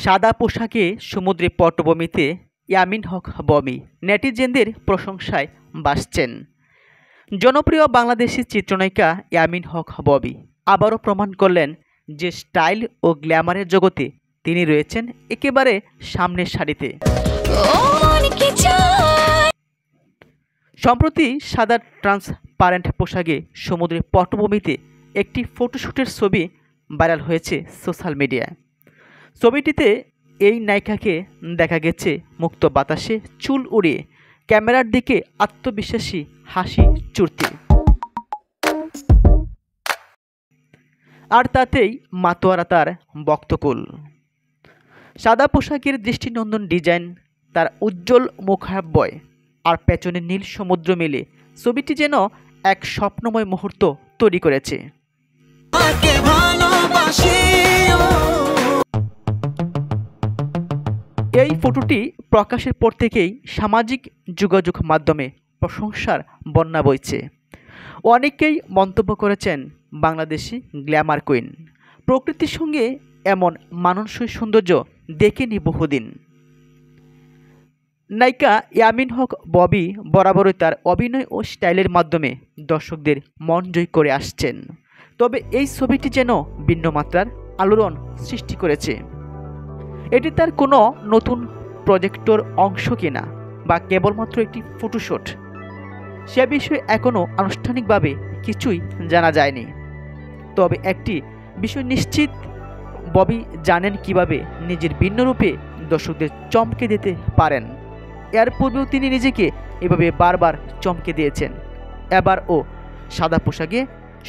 সাদা পোশাকে সমুদ্রে পটভূমিতে ইয়ামিন হক ববি নেটিজেনদের প্রশংসায় ভাসছেন। জনপ্রিয় বাংলাদেশি চিত্রনায়িকা ইয়ামিন হক ববি আবারও প্রমাণ করলেন যে স্টাইল ও গ্ল্যামারের জগতে তিনি রয়েছেন একেবারে সামনের সারিতে। সম্প্রতি সাদা ট্রান্সপারেন্ট পোশাকে সমুদ্রের পটভূমিতে একটি ফটোশ্যুটের ছবি ভাইরাল হয়েছে সোশ্যাল মিডিয়ায়। ছবিটিতে এই নায়িকাকে দেখা গেছে মুক্ত বাতাসে চুল উড়িয়ে ক্যামেরার দিকে আত্মবিশ্বাসী হাসি চুরতে, আর তাতেই মাতোয়ারা তার বক্তকুল। সাদা পোশাকের দৃষ্টিনন্দন ডিজাইন, তার উজ্জ্বল মুখাবয় আর পেছনে নীল সমুদ্র মিলে ছবিটি যেন এক স্বপ্নময় মুহূর্ত তৈরি করেছে। এই ফটোটি প্রকাশের পর থেকেই সামাজিক যোগাযোগ মাধ্যমে প্রশংসার বন্যা বইছে। অনেকেই মন্তব্য করেছেন, বাংলাদেশি গ্ল্যামার কুইন, প্রকৃতির সঙ্গে এমন মানানসই সৌন্দর্য দেখেনি বহুদিন। নায়িকা ইয়ামিন হক ববি বরাবরই তার অভিনয় ও স্টাইলের মাধ্যমে দর্শকদের মন জয় করে আসছেন। তবে এই ছবিটি যেন ভিন্ন মাত্রার আলোড়ন সৃষ্টি করেছে। এটি তার কোনো নতুন প্রজেক্টর অংশ কিনা বা কেবলমাত্র একটি ফটোশ্যুট, সে বিষয়ে এখনও আনুষ্ঠানিকভাবে কিছুই জানা যায়নি। তবে একটি বিষয় নিশ্চিত, ববি জানেন কিভাবে নিজের ভিন্ন রূপে দর্শকদের চমকে দিতে পারেন। এর পূর্বেও তিনি নিজেকে এভাবে বারবার চমকে দিয়েছেন। এবারও সাদা পোশাকে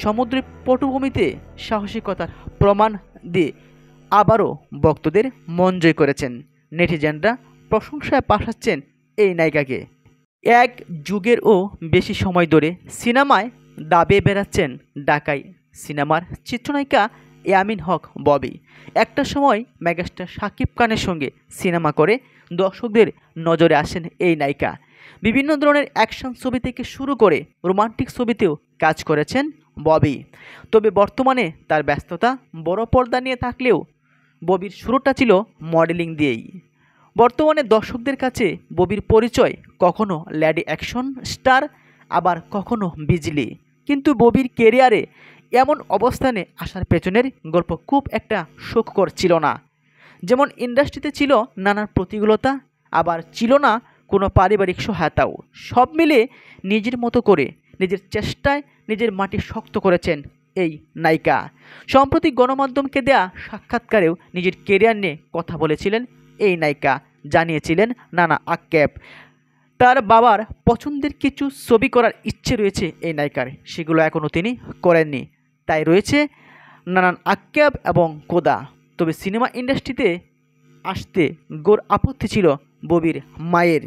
সমুদ্রের পটভূমিতে সাহসিকতার প্রমাণ দিয়ে আবারও ভক্তদের মন জয় করেছেন। নেটিজেনরা প্রশংসায় পাঠাচ্ছেন এই নায়িকাকে। এক যুগেরও বেশি সময় ধরে সিনেমায় দাবিয়ে বেড়াচ্ছেন ঢাকাই সিনেমার চিত্রনায়িকা ইয়ামিন হক ববি। একটা সময় মেগাস্টার শাকিব খানের সঙ্গে সিনেমা করে দর্শকদের নজরে আসেন এই নায়িকা। বিভিন্ন ধরনের অ্যাকশন ছবি থেকে শুরু করে রোমান্টিক ছবিতেও কাজ করেছেন ববি। তবে বর্তমানে তার ব্যস্ততা বড় পর্দা নিয়ে থাকলেও ববির শুরুটা ছিল মডেলিং দিয়েই। বর্তমানে দর্শকদের কাছে ববির পরিচয় কখনো লেডি অ্যাকশন স্টার, আবার কখনো বিজলি। কিন্তু ববির কেরিয়ারে এমন অবস্থানে আসার পেছনের গল্প খুব একটা সুখকর ছিল না। যেমন ইন্ডাস্ট্রিতে ছিল নানান প্রতিকূলতা, আবার ছিল না কোনো পারিবারিক সহায়তাও। সব মিলে নিজের মতো করে নিজের চেষ্টায় নিজের মাটি শক্ত করেছেন এই নায়িকা। সম্প্রতি গণমাধ্যমকে দেয়া সাক্ষাৎকারেও নিজের কেরিয়ার নিয়ে কথা বলেছিলেন এই নায়িকা। জানিয়েছিলেন নানা আক্ষেপ, তার বাবার পছন্দের কিছু ছবি করার ইচ্ছে রয়েছে এই নায়িকার, সেগুলো এখনও তিনি করেননি। তাই রয়েছে নানান আক্ষেপ এবং কোদা। তবে সিনেমা ইন্ডাস্ট্রিতে আসতে ঘোর আপত্তি ছিল ববির মায়ের।